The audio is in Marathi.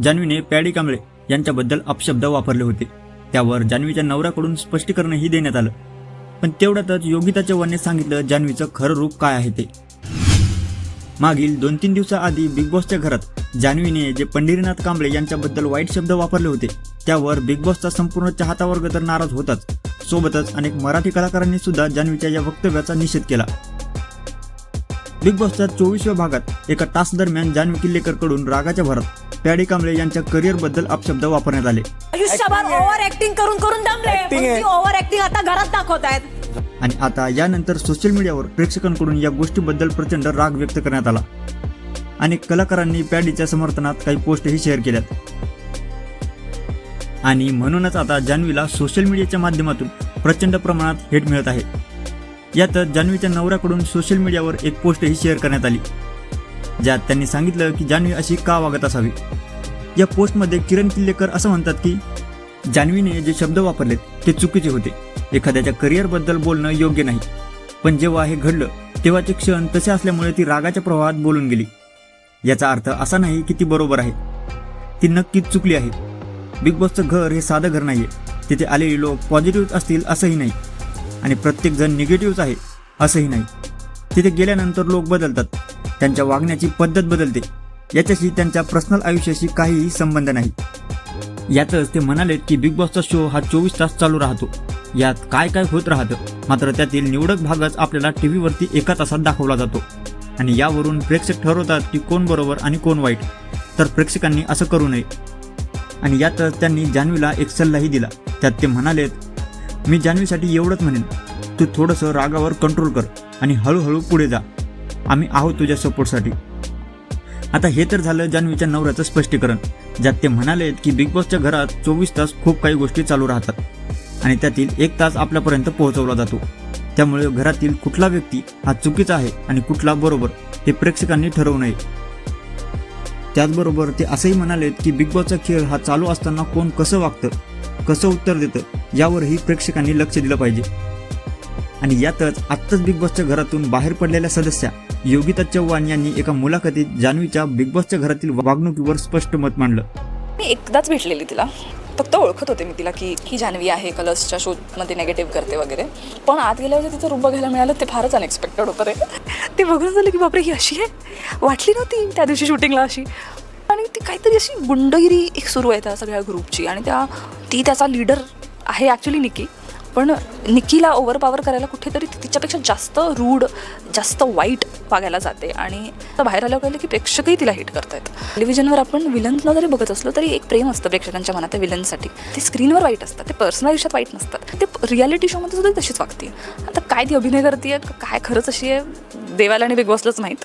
जान्हवीने पॅडी कांबळे यांच्याबद्दल अपशब्द वापरले होते। त्यावर जान्हवीच्या नवऱ्याकडून स्पष्टीकरणही देण्यात आलं, पण तेवढ्यातच योगिता चव्हाणने सांगितलं जान्हवीचं खरं रूप काय आहे ते। मागील 2-3 दिवसाआधी बिग बॉसच्या घरात जान्हवीने जे पंढरीनाथ कांबळे यांच्याबद्दल वाईट शब्द वापरले होते, त्यावर बिग बॉसचा संपूर्ण चाहता वर्ग तर नाराज होताच, सोबतच अनेक मराठी कलाकारांनी सुद्धा जान्हवीच्या या वक्तव्याचा निषेध केला। बिग बॉसच्या 24व्या भागात एका तास दरम्यान जान्हवी किल्लेकर कडून रागाच्या भरात पॅडी कांबळे यांच्या करिअर बद्दल अपशब्द वापरण्यात आले। आयुष्यभर ओव्हर ऍक्टिंग करून दमले, ओव्हर ऍक्टिंग आता घरात दाखवतायत। आणि आता यानंतर सोशल मीडियावर प्रेक्षकांकडून या गोष्टीबद्दल प्रचंड राग व्यक्त करण्यात आला। अनेक कलाकारांनी पॅडीच्या समर्थनात काही पोस्टही शेअर केल्यात आणि म्हणूनच आता जान्हवीला सोशल मीडियाच्या माध्यमातून प्रचंड प्रमाणात हेट मिळत आहे। यातच जान्हवीच्या नवऱ्याकडून सोशल मीडियावर एक पोस्टही शेअर करण्यात आली, ज्यात त्यांनी सांगितलं की जान्हवी अशी का वागत असावी। या पोस्टमध्ये किरण किल्लेकर असं म्हणतात की जान्हवीने जे शब्द वापरलेत ते चुकीचे होते। एखाद्याच्या करिअरबद्दल बोलणं योग्य नाही, पण जेव्हा हे घडलं तेव्हाचे क्षण तसे असल्यामुळे ती रागाच्या प्रवाहात बोलून गेली। याचा अर्थ असा नाही की ती बरोबर आहे, ती नक्कीच चुकली आहे। बिग बॉसचं घर हे साधं घर नाहीये, तिथे आलेले लोक पॉझिटिव्ह असतील असंही नाही आणि प्रत्येकजण निगेटिव्हच आहे असंही नाही। तिथे गेल्यानंतर लोक बदलतात, त्यांच्या वागण्याची पद्धत बदलते, याच्याशी त्यांच्या पर्सनल आयुष्याशी काहीही संबंध नाही। यातच ते म्हणालेत की बिग बॉसचा शो हा 24 तास चालू राहतो, यात काय काय होत राहतं, मात्र त्यातील निवडक भागच आपल्याला टीव्हीवरती 1 तासात दाखवला जातो आणि यावरून प्रेक्षक ठरवतात की कोण बरोबर आणि कोण वाईट। तर प्रेक्षकांनी असं करू नये। आणि यातच त्यांनी जान्हवीला एक सल्लाही दिला, त्यात ते म्हणालेत, मी जान्हवीसाठी एवढंच म्हणेन, तू थोडंसं रागावर कंट्रोल कर आणि हळूहळू पुढे जा, आम्ही आहोत तुझ्या सपोर्टसाठी। आता हे तर झालं जान्हवीच्या नवऱ्याचं स्पष्टीकरण, ज्यात ते म्हणालेत की बिग बॉसच्या घरात 24 तास खूप काही गोष्टी चालू राहतात आणि त्यातील 1 तास आपल्यापर्यंत पोहोचवला जातो। त्यामुळे घरातील कुठला व्यक्ती हा चुकीचा आहे आणि कुठला बरोबर हे प्रेक्षकांनी ठरवू नये। त्याचबरोबर ते असंही म्हणालेत की बिग बॉसचा खेळ हा चालू असताना कोण कसं वागतं, कसं उत्तर देतं, यावरही प्रेक्षकांनी लक्ष दिलं पाहिजे। आणि यातच आत्ताच बिग बॉसच्या घरातून बाहेर पडलेल्या सदस्या योगिता चव्हाण यांनी एका मुलाखतीत जान्हवीच्या बिग बॉसच्या घरातील वागणुकीवर स्पष्ट मत मांडलं। मी एकदाच भेटलेली तिला, फक्त ओळखत होते मी तिला की ही जान्हवी आहे, कलर्सच्या शोमध्ये नेगेटिव्ह करते वगैरे, पण आत गेल्यावर तिचं रूप बघायला मिळालं ते फारच अनएक्सपेक्टेड होतं रे। ते बघून झालं की बापरे ही अशी आहे, वाटली नव्हती त्या दिवशी शूटिंगला अशी। आणि ती काहीतरी अशी गुंडगिरी एक सुरू आहे त्या सगळ्या ग्रुपची आणि ती त्याचा लीडर आहे ॲक्च्युली निकी, पण निकीला ओव्हरपॉवर करायला कुठेतरी तिच्यापेक्षा जास्त रूड, जास्त वाईट वागायला जाते आणि बाहेर आल्यावर कळलं की प्रेक्षकही तिला हिट करतायत। टेलिव्हिजनवर आपण विलन्सना जरी बघत असलो तरी एक प्रेम असतं प्रेक्षकांच्या मनात त्या विलन्ससाठी, ते स्क्रीनवर वाईट असतात, ते पर्सनल आयुष्यात वाईट नसतात, ते रियालिटी शोमध्ये सुद्धा तशीच वागते। आता काय ती अभिनय करते काय खरंच अशी आहे देवाला आणि बिग बॉसलाच माहीत।